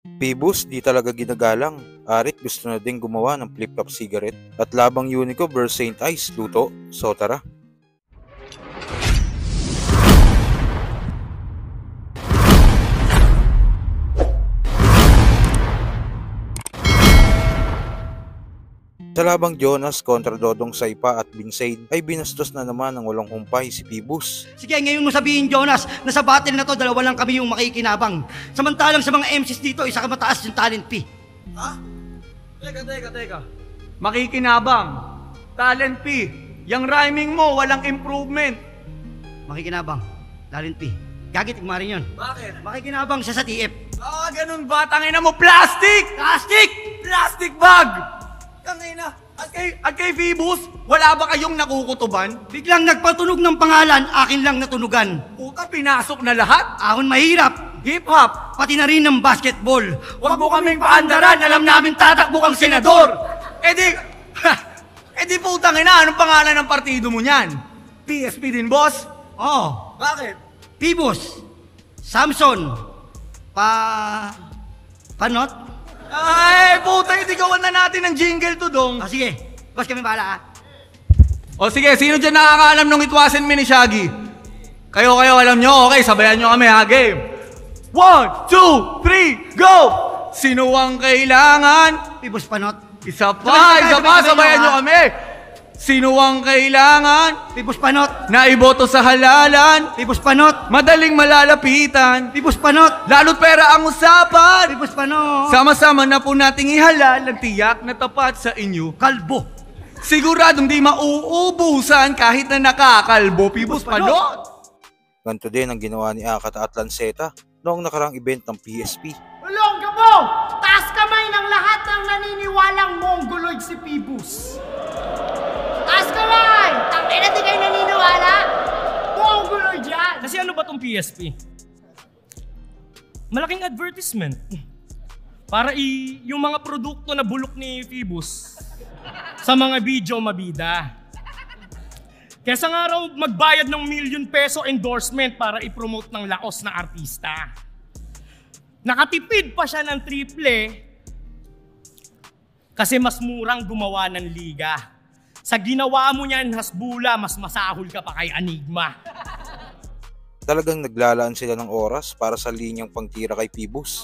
Pibus di talaga ginagalang. Arik gusto na din gumawa ng flip-top cigarette. At labang Unico vs Saint Ice, luto. So tara. Sa labang Jonas kontra Dodong Saipa at Binsaid ay binastos na naman ng walang humpay si Pibus. Sige, ngayon mo sabihin, Jonas, na sa battle na to, dalawa lang kami yung makikinabang. Samantalang sa mga MCs dito, isa ka mataas yung talent P. Ha? Teka. Makikinabang. Talent P. Yang rhyming mo, walang improvement. Makikinabang. Talent P. Gagit, rin yun. Bakit? Makikinabang siya sa TF. Ganun ba? Tangina mo, plastic! Plastic! Plastic bag! Tangina. At kay Phoebus, wala ba kayong nakukutuban? Biglang nagpatunog ng pangalan, akin lang natunugan. Puta, pinasok na lahat. Ahon mahirap. Hip-hop. Pati na rin ng basketball. Huwag mo kaming paandaran, alam namin tatakbo kang senador. Eh di putang ina, anong pangalan ng partido mo niyan? PSP din, boss? Oh. Bakit? Pibus. Samson. Panot? Ay, puta, hindi gawan na natin ng jingle to, dong. Sige. Bas kami bahala, O sige, sino dyan nakakaalam nung itwasin me ni Shaggy? Kayo, alam nyo. Okay, sabayan nyo kami, ha, game. 1, 2, 3, go! Sino ang kailangan? Pibus Panot. Isa pa, sabayan nyo kami. Sino ang kailangan? Pibus Panot. Na iboto sa halalan. Pibus Panot. Madaling malalapitan. Pibus Panot. Lalo't pera ang usapan. Pibus Panot. Sama-sama na po nating ihalal ang tiyak na tapat sa inyo. Kalbo. Siguradong di mauubusan kahit na nakakalbo. Pibus Panot. Ganito din ang ginawa ni Akat at Lanceta noong nakarang event ng PSP. Ulong gabo! Taas kamay ng lahat ng naniniwalang mongoloid si Pibus. Taas kamay! Tangina, di kayo naniniwala? Mongoloid yan! Kasi ano ba tong PSP? Malaking advertisement. Para yung mga produkto na bulok ni Phoebus sa mga video mabida. Kesa nga raw magbayad ng ₱1,000,000 endorsement para i-promote ng laos na artista. Nakatipid pa siya ng triple kasi mas murang gumawa ng liga. Sa ginawa mo niyan, hasbula, mas masahol ka pa kay Enigma. Talagang naglalaan sila ng oras para sa linyang pangtira kay Pibus.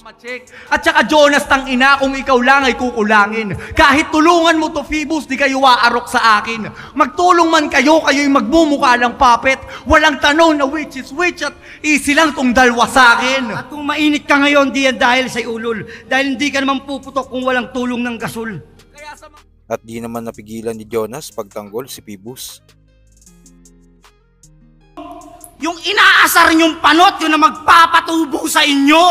At saka Jonas, tang ina, kung ikaw lang ay kukulangin. Kahit tulungan mo to Phoebus, di kayo aarok sa akin. Magtulong man kayo'y magmumukha lang puppet. Walang tanong na which is which at easy lang tong dalwa sa akin. At kung mainit ka ngayon, di yan dahil sa ulol. Dahil hindi ka naman puputok kung walang tulong ng gasol. At di naman napigilan ni Jonas pagtanggol si Pibus. Yung inaasar niyong panot, yun na magpapatubo sa inyo.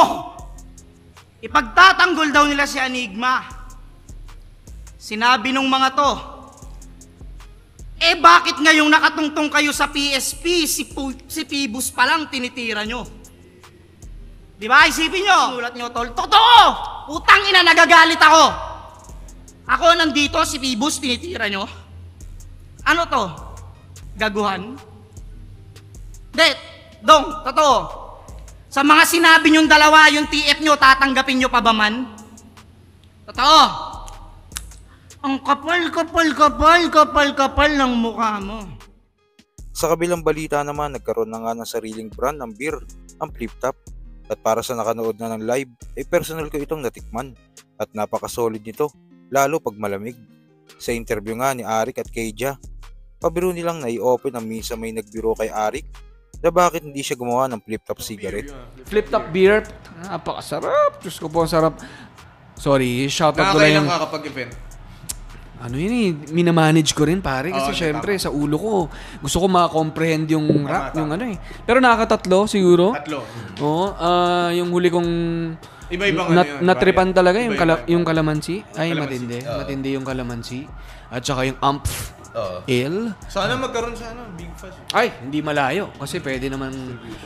Ipagtatanggol daw nila si Enigma. Sinabi nung mga to, bakit ngayong nakatungtong kayo sa PSP, si Pibus pa lang tinitira nyo? Di ba? Isipin nyo. Sulat nyo, tol. Totoo! Utang ina, nagagalit ako. Ako nandito, si Pibus tinitira nyo. Ano to? Gaguhan? Dong, totoo. Sa mga sinabi nyong dalawa, yung TF nyo, tatanggapin nyo pa ba man? Totoo. Ang kapal ng mukha mo. Sa kabilang balita naman, nagkaroon na nga ng sariling brand ng beer, ang Flip Top. At para sa nakanood na ng live, personal ko itong natikman. At napakasolid nito, lalo pag malamig. Sa interview nga ni Arik at Keija, pabiro nilang nai-open ang misa may nagbiro kay Arik na bakit hindi siya gumawa ng flip-top cigarette. Flip-top beer, napakasarap. Diyos ko po, ang sarap. Sorry, shoutout ko lang yung... Nakakapag-event. Ano yun eh, minamanage ko rin pare. Kasi syempre, sa ulo ko, gusto ko makakomprehend yung rap, yung ano eh. Pero nakakatatlo siguro. Tatlo. Oo, yung huli kong... Iba-ibang natripan talaga yung kalamansi. Ay, matindi. Matindi yung kalamansi. At saka yung amph. Ale. Sana magkaroon sa Big Fast. Ay, hindi malayo. Kasi pwede naman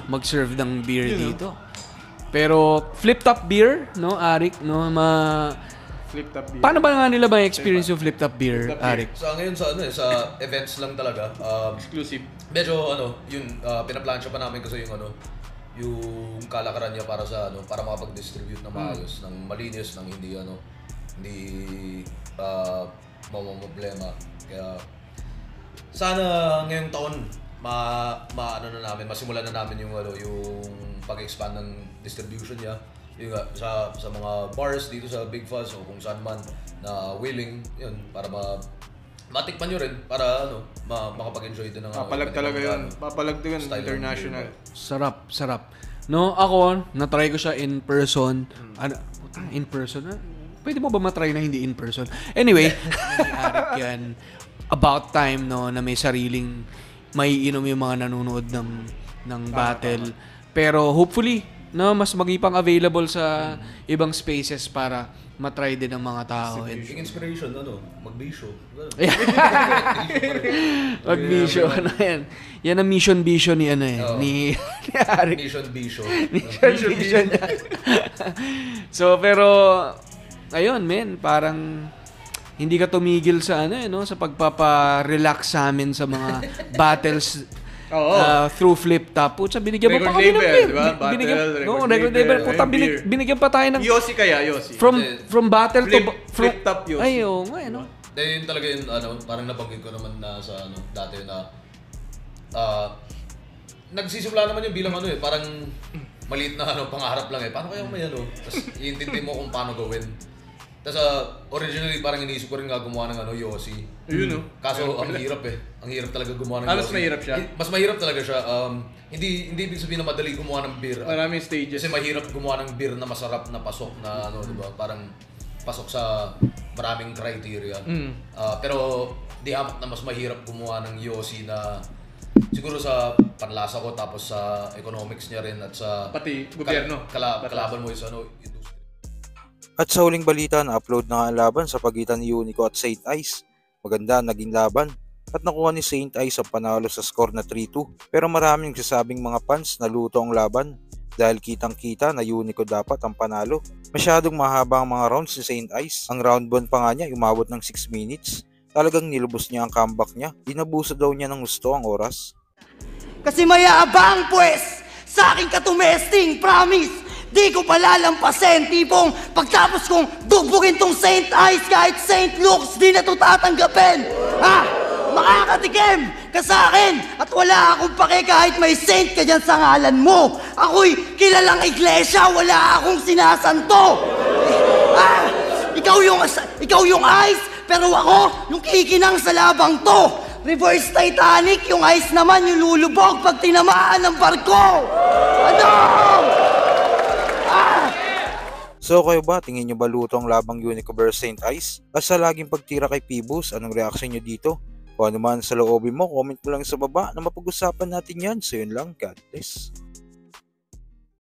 mag-serve ng beer dito. Pero flip-top beer, no, Arik, no, Flip-top beer. Paano ba nga nila ba experience yung flip-top beer, Arik? Sa ngayon sa events lang talaga. Exclusive. Medyo yun, pinaplansya pa namin kasi yung yung kalakaran niya para sa para makapag-distribute na maayos, ng malinis, ng hindi problema. Kaya sana ngayong taon masimulan na namin yung pag-expand ng distribution niya. Yung sa mga bars dito sa Big Fuzz o kung saan man na willing yun para matikman nyo rin para makapag-enjoy din ng Papalag talaga yun. Papalag din yun, international. Sarap. No, ako, na-try ko siya in person. In person? Pwede mo ba matry na hindi in person? Anyway, nangyari yan. About time, no, na may sariling may inom yung mga nanonood ng battle. Pero hopefully, no, mas maging available sa ibang spaces para matry din ng mga tao. Yung inspiration, mag-bisyo. Mag-bisyo, yan. Yan ang mission ni ni Arik. Mission bisyo. Mission niya. So, pero, ayun, men, parang hindi ka tumigil sa sa pagpapa-relax sa amin sa mga battles through flip top. Pucha, binigyan mo pa kami ng beer. Diba? Record label. Puta, binigyan pa tayo ng Yossi. From battle to flip top Yossi. Ay, oo nga, no? Yun talaga yun, parang nabanggit ko naman na sa dati na nagsisimula naman yung bilang parang maliit na pangarap lang Paano kaya may tapos iintindi mo kung paano gawin. Tapos originally parang iniisip ko rin gumawa ng Yossi. Ayun Kaso ang hirap Ang hirap talaga gumawa ng Yossi. Mas mahirap siya? Mas mahirap talaga siya. Hindi ibig sabihin na madali gumawa ng beer. Maraming stages. Kasi mahirap gumawa ng beer na masarap na pasok na diba? Parang pasok sa maraming criteria. Pero di hamak na mas mahirap gumawa ng Yossi na siguro sa panlasa ko tapos sa economics niya rin at sa pati gobyerno. Kalaban mo sa industry. At sa huling balita, na-upload na nga ang laban sa pagitan ni Unico at Saint Ice. Maganda naging laban at nakuha ni Saint Ice ang panalo sa score na 3-2. Pero maraming nagsasabing mga fans na luto ang laban dahil kitang-kita na Unico dapat ang panalo. Masyadong mahaba ang mga rounds ni Saint Ice. Ang round 1 pa nga niya umabot ng 6 minutes. Talagang nilubos niya ang comeback niya. Dinabuso daw niya ng gusto ang oras. Kasi mayabang pues, sa aking katumesting, promise, di ko palalampasin, tipong pagtapos kong dugbugin tong Saint Ice kahit Saint Luke's, di na to tatanggapin. Makakatikim ka sa akin at wala akong pake kahit may saint ka dyan sa ngalan mo. Ako'y kilalang iglesia, wala akong sinasanto. Ikaw yung ice, pero ako yung kikinang sa labang to. Reverse Titanic, yung ice naman yung lulubog pag tinamaan ng barko. So kayo ba, tingin nyo ba luto ang labang Unico vs Saint Ice? At sa laging pagtira kay Pibus, anong reaction nyo dito? Kung ano man sa loobin mo, comment mo lang sa baba na mapag-usapan natin yan. So yun lang, God bless.